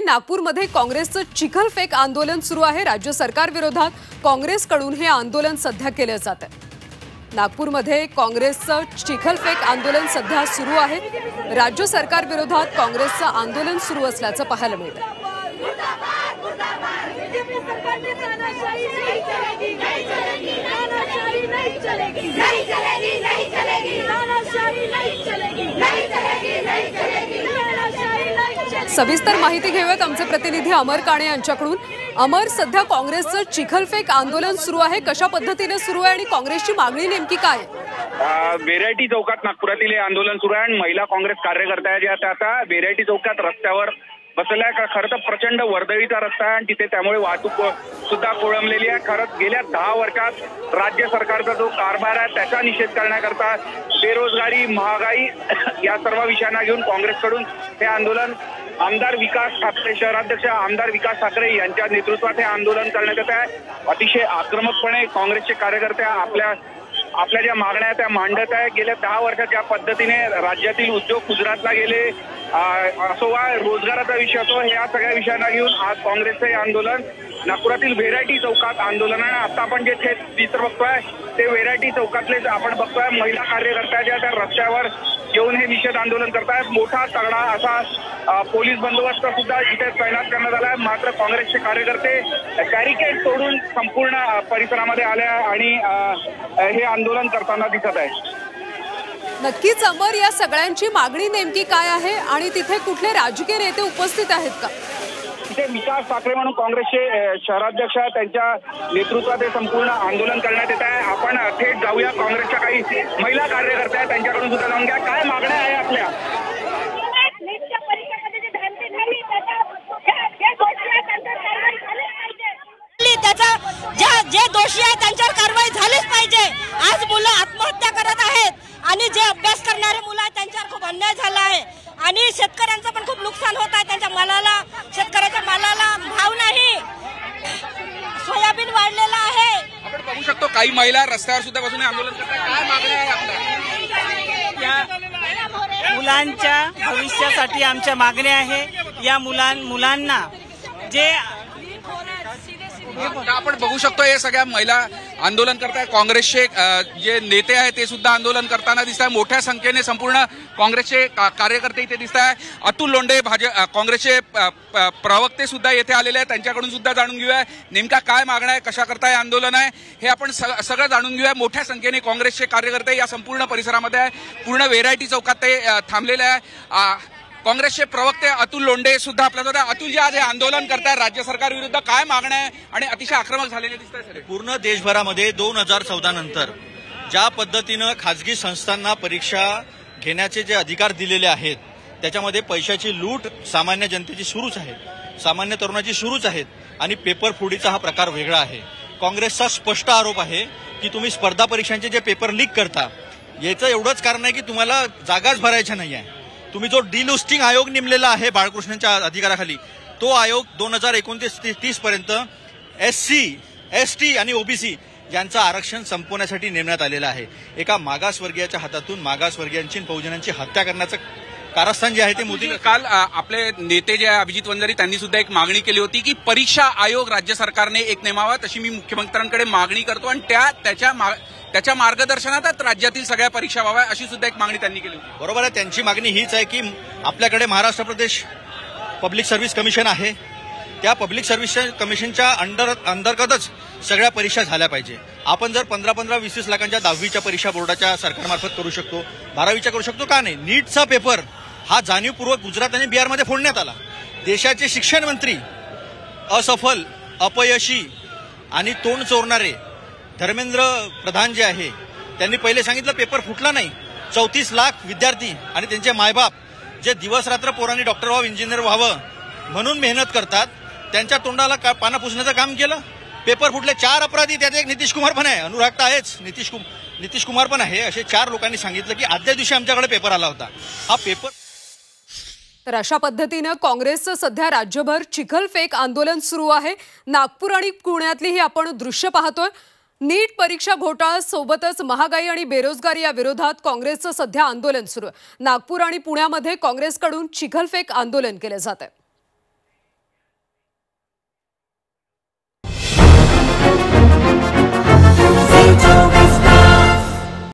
नागपूरमध्ये काँग्रेसचं चिखलफेक आंदोलन सुरू आहे। राज्य सरकार विरोधात काँग्रेसकडून हे आंदोलन सध्या केले जाते। नागपूरमध्ये काँग्रेसचं चिखलफेक आंदोलन सध्या सुरू आहे। राज्य सरकार विरोधात काँग्रेसचं आंदोलन सुरू असल्याचं पाहायला मिळतं। सविस्तर माहिती घेऊयात आमचे प्रतिनिधी अमर काणे यांच्याकडून। अमर, सध्या काँग्रेसचं चिखलफेक आंदोलन सुरू आहे, कशा पद्धतीने सुरू आहे आणि काँग्रेसची मागणी नेमकी काय आहे? बेरायटी चौकात नागपुरातील हे आंदोलन सुरू आहे आणि महिला काँग्रेस कार्यकर्त्या ज्या आता बेरायटी चौकात रस्त्यावर बसल्या आहे। खरं तर प्रचंड वर्दळीचा रस्ता आहे आणि तिथे त्यामुळे वाहतूक सुद्धा खोळंबलेली आहे। खरंच गेल्या 10 वर्षात राज्य सरकारचा जो कारभार आहे त्याचा निषेध करण्याकरता बेरोजगारी, महागाई या सर्व विषयांना घेऊन काँग्रेसकडून हे आंदोलन आमदार विकास ठाकरे, शहराध्यक्ष आमदार विकास ठाकरे यांच्या नेतृत्वात हे आंदोलन करण्यात येत आहे। अतिशय आक्रमकपणे काँग्रेसचे कार्यकर्ते आपल्या ज्या मागण्या त्या मांडत आहे। गेल्या 10 वर्षात ज्या पद्धतीने राज्यातील उद्योग गुजरातला गेले, असो वा रोजगाराचा विषय असो, या सगळ्या विषयांना घेऊन आज काँग्रेसचं हे आंदोलन नागपुरातील व्हेरायटी चौकात आंदोलन आहे। आता आपण जे थेट चित्र बघतोय ते व्हेरायटी चौकातले आपण बघतोय महिला कार्यकर्त्या ज्या त्या रस्त्यावर येऊन हे निषेध आंदोलन करतायत। मोठा तगडा असा पोलीस बंदोबस्त सुद्धा इथे तैनात करण्यात आला आहे। मात्र काँग्रेसचे कार्यकर्ते बॅरिकेड तोडून संपूर्ण परिसरामध्ये आले आणि हे आंदोलन करताना दिसत आहे। नक्कीच अमर, या सगळ्यांची मागणी नेमकी काय आहे आणि तिथे कुठले राजकीय नेते उपस्थित आहेत का? तिथे विकास ठाकरे म्हणून काँग्रेसचे शहराध्यक्ष त्यांच्या नेतृत्वात हे संपूर्ण आंदोलन करण्यात येत आहे। आपण थेट जाऊया काँग्रेसच्या काही महिला कार्यकर्त्या आहेत त्यांच्याकडून सुद्धा जाणून घ्या काय मागण्या आहे आपल्या। जे दोषी आहेत त्यांच्यावर कारवाई झालीच पाहिजे। आज मुलं आत्महत्या करत आहेत आणि जे अभ्यास करणारे मुलं आहेत त्यांच्यावर खूप अन्याय झाला आहे आणि शेतकऱ्यांचं पण खूप नुकसान होत आहे। त्यांच्या मालाला, शेतकऱ्याच्या मालाला भाव नाही, सोयाबीन वाढलेला आहे। आपण बघू शकतो काही महिला रस्त्यावर सुद्धा बसून आंदोलन करतात। काय मागण्या आहे आपल्या? मुलांच्या भविष्यासाठी आमच्या मागण्या आहे। या मुलांना जे आपण बघू शकतो हे सगळ्या महिला आंदोलन करतायत। काँग्रेसचे जे नेते आहेत ते सुद्धा आंदोलन करताना दिसत आहे। मोठ्या संख्येने संपूर्ण काँग्रेसचे कार्यकर्ते इथे दिसत आहे। अतुल लोंढे काँग्रेसचे प्रवक्ते सुद्धा येथे आलेले आहेत, त्यांच्याकडून सुद्धा जाणून घेऊया नेमका काय मागण्या आहे, कशा करताय आंदोलन आहे हे आपण सगळं जाणून घेऊया। मोठ्या संख्येने काँग्रेसचे कार्यकर्ते या संपूर्ण परिसरामध्ये आहे। पूर्ण व्हेरायटी चौकात ते थांबलेले आहे। काँग्रेसचे प्रवक्ते अतुल लोंढे सुद्धा आपल्यासोबत आहे। अतुल जी आज हे आंदोलन करताय राज्य सरकार विरुद्ध, काय मागण्या आहे आणि अतिशय आक्रमक झालेले दिसत आहे? पूर्ण देशभरामध्ये 2014 नंतर ज्या पद्धतीनं खाजगी संस्थांना परीक्षा घेण्याचे जे अधिकार दिलेले आहेत त्याच्यामध्ये पैशाची लूट सामान्य जनतेची सुरूच आहे, सामान्य तरुणाची सुरूच आहेत आणि पेपर फुडीचा हा प्रकार वेगळा आहे। काँग्रेसचा स्पष्ट आरोप आहे की तुम्ही स्पर्धा परीक्षांचे जे पेपर लीक करता याचं एवढंच कारण आहे की तुम्हाला जागाच भरायच्या नाही आहे। तुम्ही जो डिलिस्टिंग आयोग नेमलेला आहे बाळकृष्णांच्या अधिकाराखाली, तो आयोग 2029-30 पर्यंत SC, ST आणि OBC यांचं आरक्षण संपवण्यासाठी नेमण्यात आलेलं आहे। एका मागासवर्गीयाच्या हातातून मागासवर्गीयांची बहुजनांची हत्या करण्याचं कारस्थान जे आहे ते मोदी काल आपले नेते जे अभिजित वंजारी त्यांनी सुद्धा एक मागणी केली होती की परीक्षा आयोग राज्य सरकारने एक नेमावा, तशी मी मुख्यमंत्र्यांकडे मागणी करतो आणि त्याच्या मार्गदर्शनातच राज्यातील सगळ्या परीक्षा व्हाव्या अशी सुद्धा एक मागणी त्यांनी केली होती। बरोबर आहे, त्यांची मागणी हीच आहे की आपल्याकडे महाराष्ट्र प्रदेश पब्लिक सर्व्हिस कमिशन आहे, त्या पब्लिक सर्व्हिस कमिशनच्या अंतर्गतच सगळ्या परीक्षा झाल्या पाहिजे। आपण जर 15-20 लाखांच्या 10वीच्या परीक्षा बोर्डाच्या सरकारमार्फत करू शकतो, 12वीच्या करू शकतो, का नाही? नीटचा पेपर हा जाणीवपूर्वक गुजरात आणि बिहारमध्ये फोडण्यात आला। देशाचे शिक्षण मंत्री असफल, अपयशी आणि तोंड चोरणारे धर्मेंद्र प्रधान जे आहे त्यांनी पहिले सांगितलं पेपर फुटला नाही। 34 लाख विद्यार्थी आणि त्यांचे मायबाप जे दिवस रात्र पोरांनी डॉक्टर व्हावं, इंजिनियर व्हावं म्हणून मेहनत करतात, त्यांच्या तोंडाला पानं पुसण्याचं काम केलं। पेपर फुटले, 4 अपराधी, त्यात एक नितीश कुमार पण आहे, अनुरागता आहेच, नितीश कुमार पण आहे। असे 4 लोकांनी सांगितलं की आदल्या दिवशी आमच्याकडे पेपर आला होता। हा पेपर तर अशा पद्धतीने काँग्रेसचं सध्या राज्यभर चिखलफेक आंदोलन सुरू आहे। नागपूर आणि पुण्यातली ही आपण दृश्य पाहतोय। नीट परीक्षा घोटाळा सोबतच महागाई आणि बेरोजगारी या विरोधात काँग्रेसचं सध्या आंदोलन सुरू आहे। नागपूर आणि पुण्यामध्ये काँग्रेसकडून चिखलफेक आंदोलन केले जात आहे।